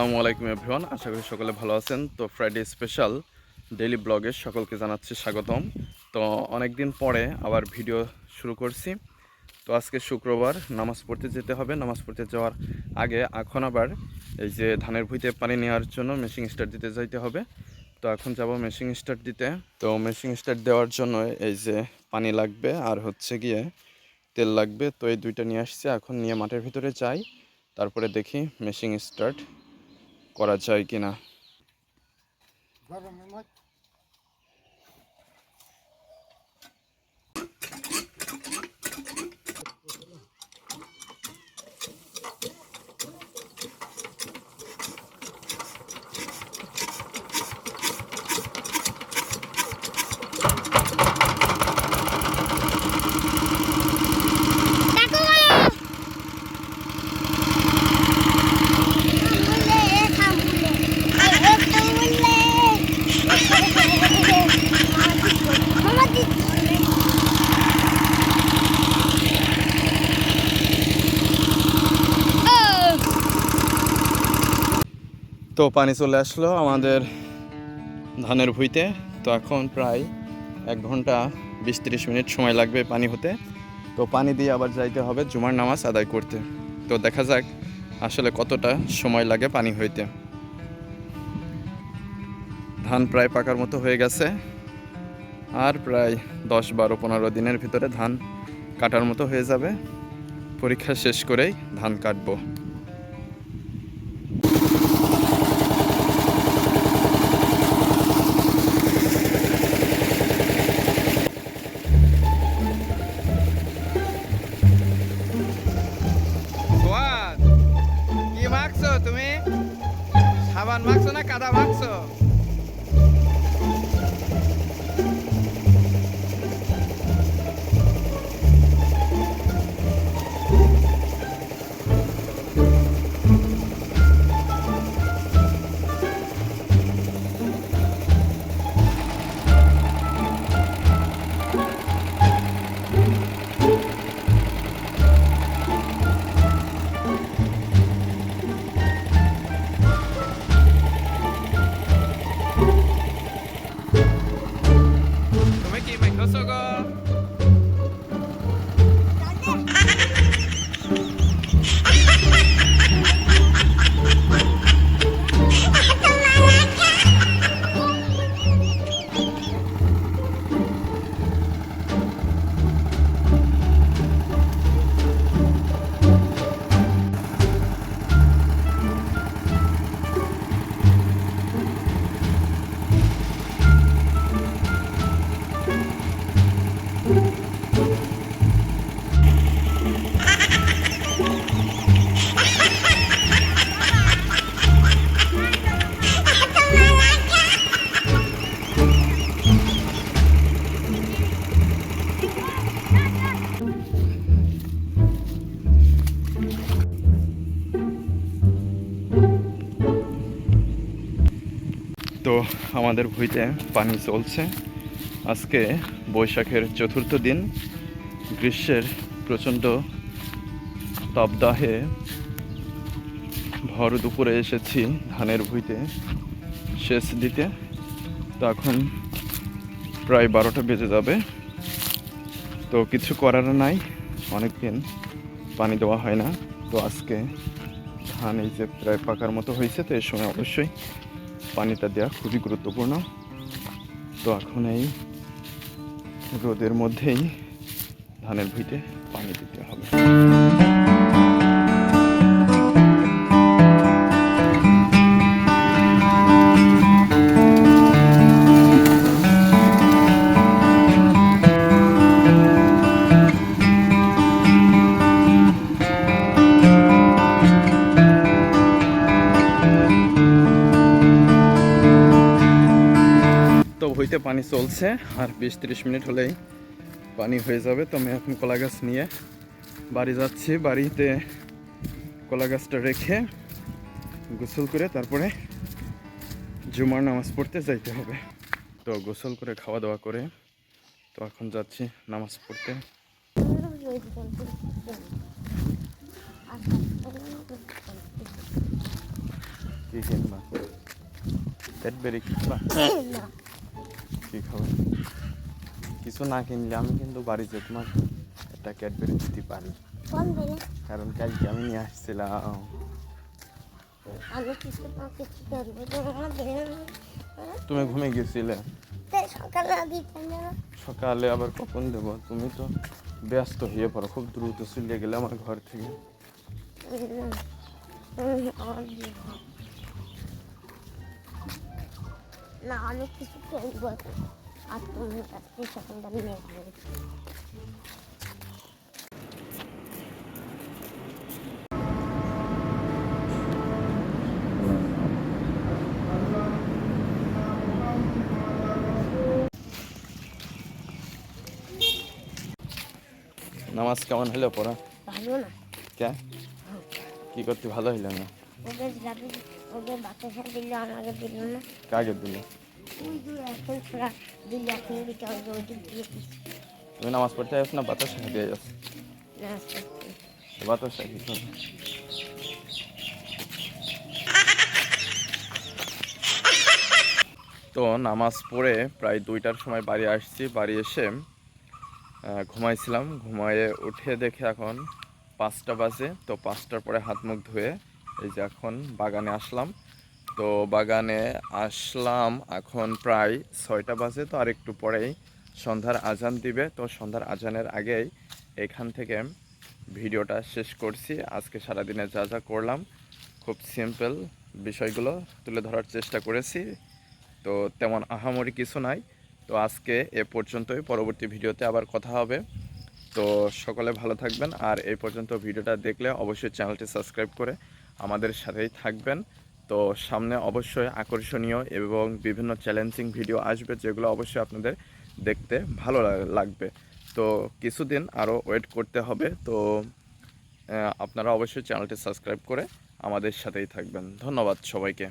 আসসালামু আলাইকুম এভরিওয়ান, আশা করি সকলে ভালো আছেন। তো ফ্রাইডে স্পেশাল ডেইলি ব্লগে সকলকে জানাচ্ছি স্বাগতম। তো অনেক দিন পরে আবার ভিডিও শুরু করছি। তো আজকে শুক্রবার, নামাজ পড়তে যেতে হবে। নামাজ পড়তে যাওয়ার আগে এখন আবার এই যে ধানের ভুঁইতে পানি নেওয়ার জন্য মেশিন স্টার্ট দিতে যাইতে হবে। তো এখন যাব মেশিন স্টার্ট দিতে। তো মেশিন স্টার্ট দেওয়ার জন্য এই যে পানি লাগবে আর হচ্ছে গিয়ে তেল লাগবে। তো এই দুইটা নিয়ে আসছি, এখন নিয়ে মাঠের ভিতরে যাই, তারপরে দেখি মেশিন স্টার্ট করা যায় কিনা। তো পানি চলে আসলো আমাদের ধানের ভুঁইতে। তো এখন প্রায় 1 ঘন্টা 20-30 মিনিট সময় লাগবে পানি হতে। তো পানি দিয়ে আবার যাইতে হবে জুমার নামাজ আদায় করতে। তো দেখা যাক আসলে কতটা সময় লাগে পানি হইতে। ধান প্রায় পাকার মতো হয়ে গেছে, আর প্রায় 10-12-15 দিনের ভিতরে ধান কাটার মতো হয়ে যাবে। পরীক্ষা শেষ করেই ধান কাটবো। কি মাখছো তুমি? সাবান মাখছো না কাদা মাখছো? তুমি কি মাখছো গো? তো আমাদের ভুঁইতে পানি চলছে। আজকে বৈশাখের 4র্থ দিন। গ্রীষ্মের প্রচণ্ড তাপদাহে ভর দুপুরে এসেছি ধানের ভুঁইতে সেচ দিতে। তো এখন প্রায় 12টা বেজে যাবে। তো কিছু করার নাই, অনেক দিন পানি দেওয়া হয় না। তো আজকে ধান এই যে প্রায় পাকার মতো হয়েছে, তো এই সময় অবশ্যই পানিটা দেওয়া খুবই গুরুত্বপূর্ণ। তো এখন এই রোদের মধ্যেই ধানের ভুঁইতে পানি দিতে হবে। তো ভুঁইতে পানি চলছে, আর 20-30 মিনিট হলেই পানি হয়ে যাবে। তো আমি এখন কলা গাছ নিয়ে বাড়ি যাচ্ছি। বাড়িতে কলা গাছটা রেখে গোসল করে তারপরে জুমার নামাজ পড়তে যাইতে হবে। তো গোসল করে খাওয়া দাওয়া করে তো এখন যাচ্ছি নামাজ পড়তে। কি কিনবা? ক্যাডবেরি কিনবা? না কি খাবে? কিছু না কিনলে আমি কিন্তু বাড়িতে তোমার একটা ক্যাডবেরি দিতে পারি, কোন দিনে কারণ কালকে আমি নিয়ে আসছিলাম। আমি কিছু না কিছু করবো তোমার দিন তুমি ঘুমিয়ে গেছিলে সকালে দিতে না সকালে, আবার কখন দেবো? তুমি তো ব্যস্ত হয়ে পড়ো, খুব দ্রুত চলে গেলে আমার ঘর থেকে। না আমি কিছু করবো আর তুমি আজকে সকালবেলা নেবে নামাজ কেমন হলো পড়া? ভালো না কে কি করতে ভালো হইল না? ওদের যাবে ওদের বাতাসা দিলে আমাকে দিল না কাকে দিল? ওই দূর এখন ছোড়া দিলে এখন দিতে হবে ওই দিক দিয়ে তুমি নামাজ পড়তে আসো না, বাতাস দিয়ে যাস? না বাতাসটা কি করবে? তো নামাজ পড়ে প্রায় 2টার সময় বাড়ি আসছি। বাড়ি এসে ঘুমাইছিলাম, ঘুমায়ে উঠে দেখে এখন 5টা বাজে। তো 5টার পরে হাত মুখ ধুয়ে এই যে এখন বাগানে আসলাম। তো বাগানে আসলাম এখন প্রায় 6টা বাজে। তো আর একটু পরেই সন্ধ্যার আজান দিবে। তো সন্ধ্যার আজানের আগেই এখান থেকে ভিডিওটা শেষ করছি। আজকে সারাদিনে যা যা করলাম খুব সিম্পল বিষয়গুলো তুলে ধরার চেষ্টা করেছি। তো তেমন আহামরি কিছু নাই। তো আজকে এ পর্যন্তই, পরবর্তী ভিডিওতে আবার কথা হবে। তো সকলে ভালো থাকবেন, আর এই পর্যন্ত ভিডিওটা দেখলে অবশ্যই চ্যানেলটি সাবস্ক্রাইব করে আমাদের সাথেই থাকবেন। তো সামনে অবশ্যই আকর্ষণীয় এবং বিভিন্ন চ্যালেঞ্জিং ভিডিও আসবে, যেগুলো অবশ্যই আপনাদের দেখতে ভালো লাগবে। তো কিছুদিন আরও ওয়েট করতে হবে। তো আপনারা অবশ্যই চ্যানেলটি সাবস্ক্রাইব করে আমাদের সাথেই থাকবেন। ধন্যবাদ সবাইকে।